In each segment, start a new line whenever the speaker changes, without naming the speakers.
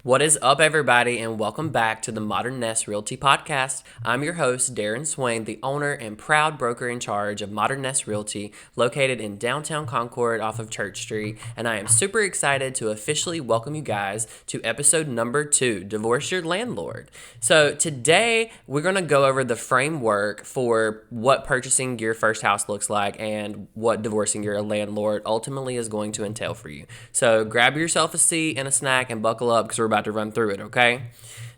What is up, everybody, and welcome back to the Modern Nest Realty Podcast. I'm your host, Darien Swain, the owner and proud broker in charge of Modern Nest Realty, located in downtown Concord off of Church Street, and I am super excited to officially welcome you guys to episode number 2, Divorce Your Landlord. So today, we're going to go over the framework for what purchasing your first house looks like and what divorcing your landlord ultimately is going to entail for you. So grab yourself a seat and a snack and buckle up because we're about to run through it, okay?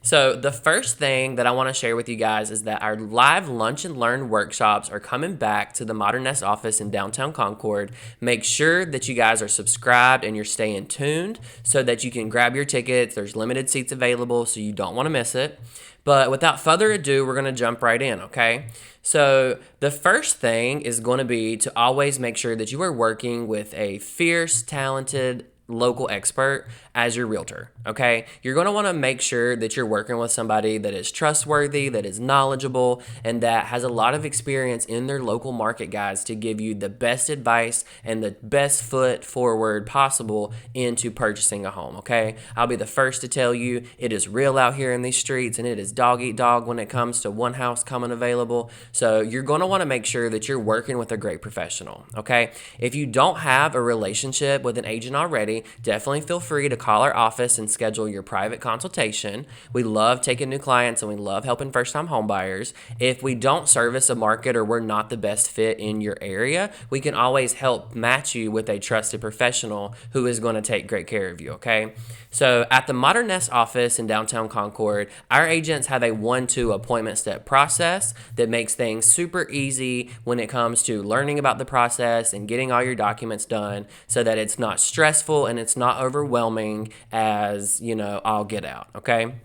So the first thing that I want to share with you guys is that our live lunch and learn workshops are coming back to the Modern Nest office in downtown Concord. Make sure that you guys are subscribed and you're staying tuned so that you can grab your tickets. There's limited seats available, so you don't want to miss it. But without further ado, we're going to jump right in, okay? So the first thing is going to be to always make sure that you are working with a fierce, talented, local expert as your realtor, okay? You're going to want to make sure that you're working with somebody that is trustworthy, that is knowledgeable, and that has a lot of experience in their local market, guys, to give you the best advice and the best foot forward possible into purchasing a home, okay? I'll be the first to tell you it is real out here in these streets, and it is dog eat dog when it comes to one house coming available. So you're going to want to make sure that you're working with a great professional, okay? If you don't have a relationship with an agent already, definitely feel free to call our office and schedule your private consultation. We love taking new clients and we love helping first-time home buyers. If we don't service a market or we're not the best fit in your area, we can always help match you with a trusted professional who is going to take great care of you, okay? So at the Modern Nest office in downtown Concord, our agents have a 1-2 appointment step process that makes things super easy when it comes to learning about the process and getting all your documents done so that it's not stressful and it's not overwhelming as, I'll get out, okay?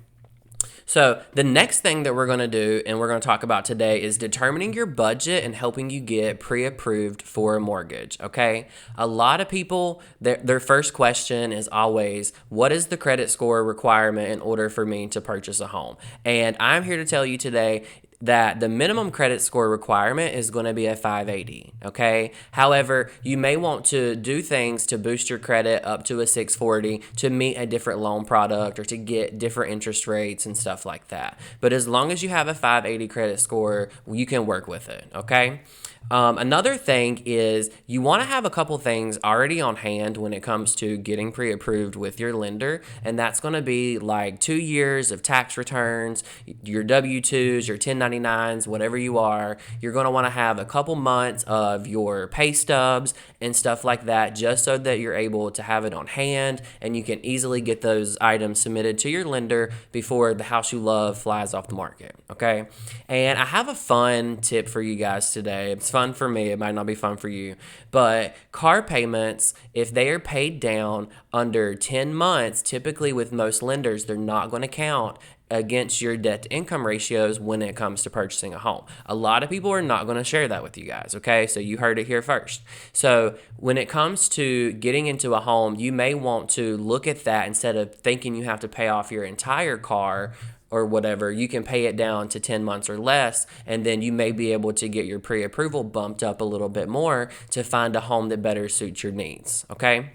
So the next thing that we're going to do and we're going to talk about today is determining your budget and helping you get pre-approved for a mortgage, okay? A lot of people, their first question is always, what is the credit score requirement in order for me to purchase a home? And I'm here to tell you today that the minimum credit score requirement is going to be a 580, okay? However, you may want to do things to boost your credit up to a 640 to meet a different loan product or to get different interest rates and stuff like that. But as long as you have a 580 credit score, you can work with it, okay? Another thing is you want to have a couple things already on hand when it comes to getting pre-approved with your lender, and that's going to be like 2 years of tax returns, your W-2s, your 1099s, whatever you are. You're going to want to have a couple months of your pay stubs and stuff like that just so that you're able to have it on hand and you can easily get those items submitted to your lender before the house you love flies off the market, okay? And I have a fun tip for you guys today. It's fun for me. It might not be fun for you. But car payments, if they are paid down under 10 months, typically with most lenders, they're not going to count against your debt to income ratios when it comes to purchasing a home. A lot of people are not going to share that with you guys, okay? So you heard it here first. So when it comes to getting into a home, you may want to look at that instead of thinking you have to pay off your entire car or whatever. You can pay it down to 10 months or less, and then you may be able to get your pre-approval bumped up a little bit more to find a home that better suits your needs, okay?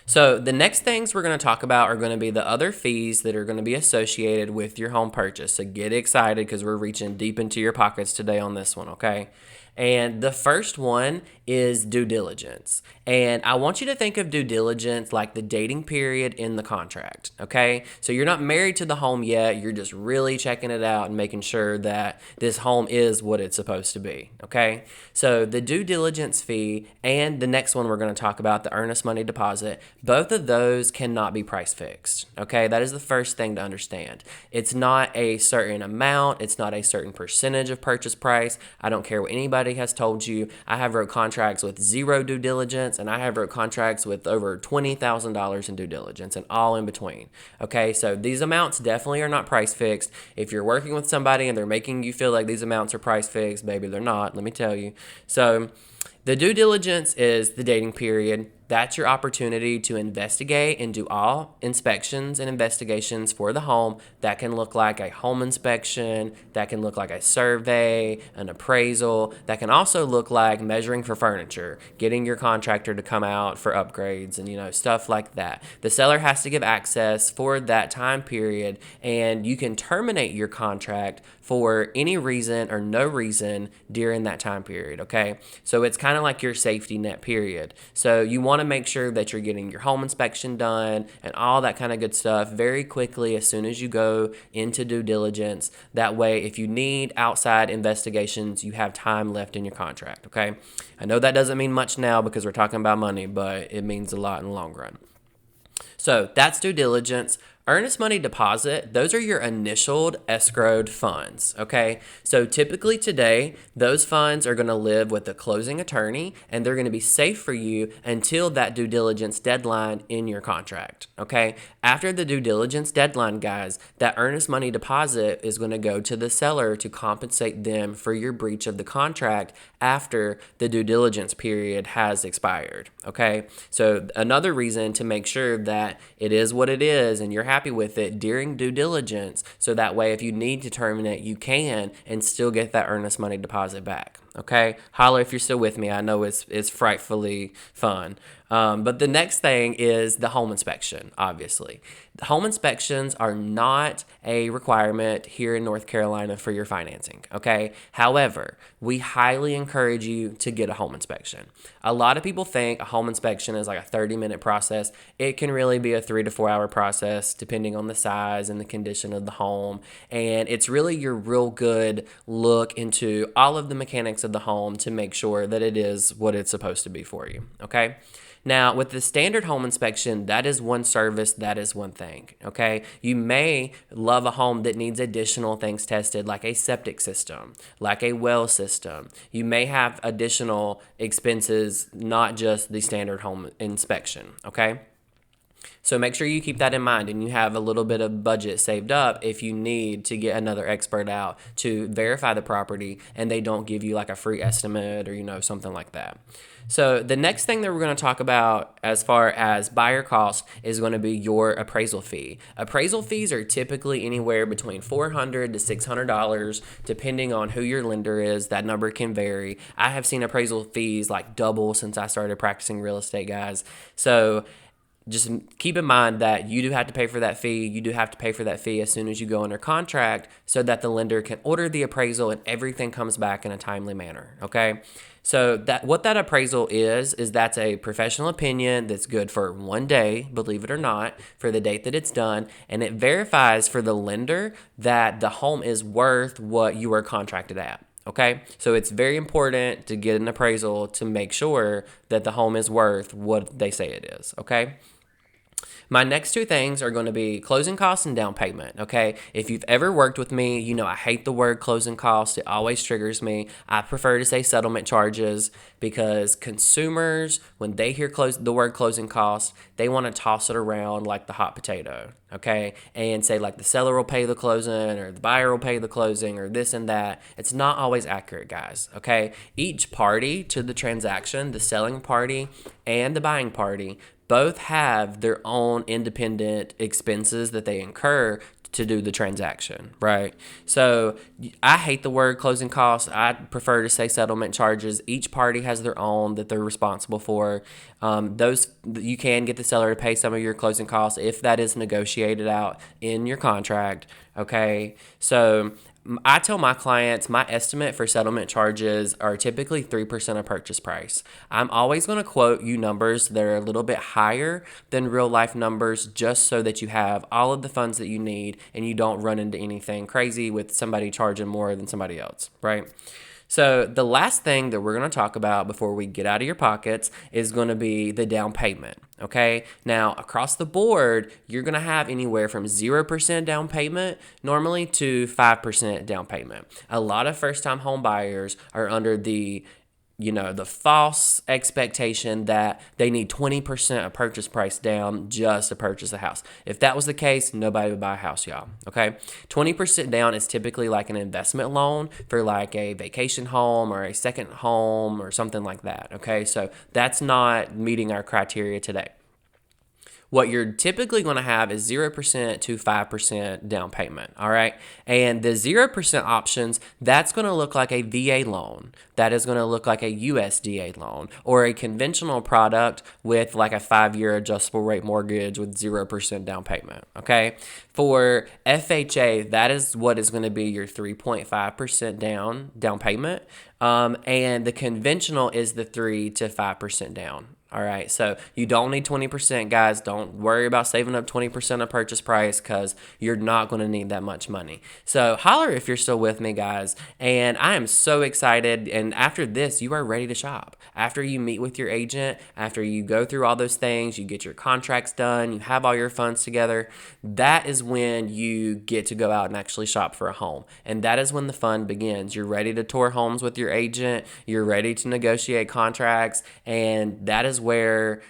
So the next things we're going to talk about are going to be the other fees that are going to be associated with your home purchase. So get excited because we're reaching deep into your pockets today on this one, okay? And the first one is due diligence. And I want you to think of due diligence like the dating period in the contract, okay? So you're not married to the home yet. You're just really checking it out and making sure that this home is what it's supposed to be, okay? So the due diligence fee and the next one we're going to talk about, the earnest money deposit, both of those cannot be price fixed, okay? That is the first thing to understand. It's not a certain amount. It's not a certain percentage of purchase price. I don't care what anybody has told you. I have wrote contracts with zero due diligence, and I have wrote contracts with over $20,000 in due diligence and all in between. Okay, so these amounts definitely are not price fixed. If you're working with somebody and they're making you feel like these amounts are price fixed, baby, they're not, let me tell you. So The due diligence is the dating period. That's your opportunity to investigate and do all inspections and investigations for the home. That can look like a home inspection, that can look like a survey, an appraisal, that can also look like measuring for furniture, getting your contractor to come out for upgrades and stuff like that. The seller has to give access for that time period, and you can terminate your contract for any reason or no reason during that time period, okay? So it's kind of like your safety net period. So you want to make sure that you're getting your home inspection done and all that kind of good stuff very quickly as soon as you go into due diligence. That way, if you need outside investigations, you have time left in your contract, okay? I know that doesn't mean much now because we're talking about money, but it means a lot in the long run. So that's due diligence. Earnest money deposit, those are your initial escrowed funds, okay? So typically today, those funds are going to live with the closing attorney, and they're going to be safe for you until that due diligence deadline in your contract, okay? After the due diligence deadline, guys, that earnest money deposit is going to go to the seller to compensate them for your breach of the contract after the due diligence period has expired, okay? So another reason to make sure that it is what it is and you're happy with it during due diligence, so that way if you need to terminate, you can and still get that earnest money deposit back. Okay, holler if you're still with me. I know it's frightfully fun. But the next thing is the home inspection, obviously. The home inspections are not a requirement here in North Carolina for your financing, okay? However, we highly encourage you to get a home inspection. A lot of people think a home inspection is like a 30-minute process. It can really be a 3 to 4 hour process depending on the size and the condition of the home. And it's really your real good look into all of the mechanics of the home to make sure that it is what it's supposed to be for you, okay? Now, with the standard home inspection, that is one service, that is one thing, okay? You may love a home that needs additional things tested, like a septic system, like a well system. You may have additional expenses, not just the standard home inspection, okay? So make sure you keep that in mind and you have a little bit of budget saved up if you need to get another expert out to verify the property and they don't give you like a free estimate or something like that. So the next thing that we're going to talk about as far as buyer cost is going to be your appraisal fee. Appraisal fees are typically anywhere between $400 to $600 depending on who your lender is. That number can vary. I have seen appraisal fees like double since I started practicing real estate, guys. So just keep in mind that you do have to pay for that fee. You do have to pay for that fee as soon as you go under contract so that the lender can order the appraisal and everything comes back in a timely manner, okay? So what that appraisal is that's a professional opinion that's good for 1 day, believe it or not, for the date that it's done, and it verifies for the lender that the home is worth what you are contracted at. Okay, so it's very important to get an appraisal to make sure that the home is worth what they say it is, okay? My next two things are going to be closing costs and down payment, okay? If you've ever worked with me, you know I hate the word closing costs. It always triggers me. I prefer to say settlement charges because consumers, when they hear the word closing costs, they want to toss it around like the hot potato, okay? And say like the seller will pay the closing or the buyer will pay the closing or this and that. It's not always accurate, guys, okay? Each party to the transaction, the selling party and the buying party, both have their own independent expenses that they incur to do the transaction, right? So I hate the word closing costs. I prefer to say settlement charges. Each party has their own that they're responsible for. Those you can get the seller to pay some of your closing costs if that is negotiated out in your contract, okay? So I tell my clients my estimate for settlement charges are typically 3% of purchase price. I'm always going to quote you numbers that are a little bit higher than real life numbers just so that you have all of the funds that you need and you don't run into anything crazy with somebody charging more than somebody else, right? So the last thing that we're going to talk about before we get out of your pockets is going to be the down payment, okay? Now, across the board, you're going to have anywhere from 0% down payment normally to 5% down payment. A lot of first-time home buyers are under the the false expectation that they need 20% of purchase price down just to purchase a house. If that was the case, nobody would buy a house, y'all. Okay. 20% down is typically like an investment loan for like a vacation home or a second home or something like that. Okay. So that's not meeting our criteria today. What you're typically going to have is 0% to 5% down payment, all right? And the 0% options, that's going to look like a VA loan. That is going to look like a USDA loan or a conventional product with like a 5-year adjustable rate mortgage with 0% down payment, okay? For FHA, that is what is going to be your 3.5% down payment. And the conventional is the 3 to 5% down. All right, so you don't need 20%, guys. Don't worry about saving up 20% of purchase price because you're not going to need that much money. So holler if you're still with me, guys. And I am so excited. And after this, you are ready to shop. After you meet with your agent, after you go through all those things, you get your contracts done, you have all your funds together, that is when you get to go out and actually shop for a home. And that is when the fun begins. You're ready to tour homes with your agent. You're ready to negotiate contracts. And that is where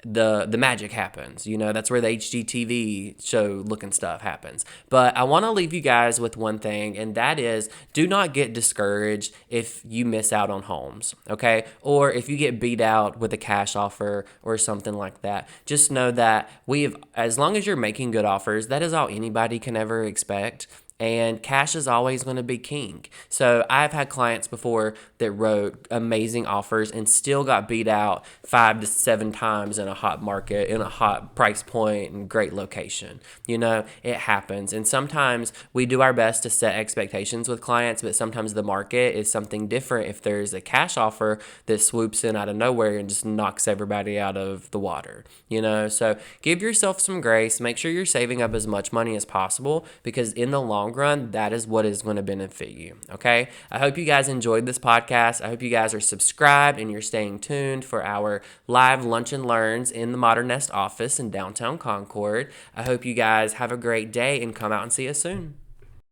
the magic happens. That's where the HGTV show looking stuff happens. But I want to leave you guys with one thing, and that is do not get discouraged if you miss out on homes, okay? Or if you get beat out with a cash offer or something like that. Just know that as long as you're making good offers, that is all anybody can ever expect. And cash is always going to be king. So I've had clients before that wrote amazing offers and still got beat out 5 to 7 times in a hot market, in a hot price point and great location. It happens. And sometimes we do our best to set expectations with clients, but sometimes the market is something different if there's a cash offer that swoops in out of nowhere and just knocks everybody out of the water. So give yourself some grace. Make sure you're saving up as much money as possible because in the long run, that is what is going to benefit you. Okay. I hope you guys enjoyed this podcast. I hope you guys are subscribed and you're staying tuned for our live lunch and learns in the Modern Nest office in downtown Concord. I hope you guys have a great day and come out and see us soon.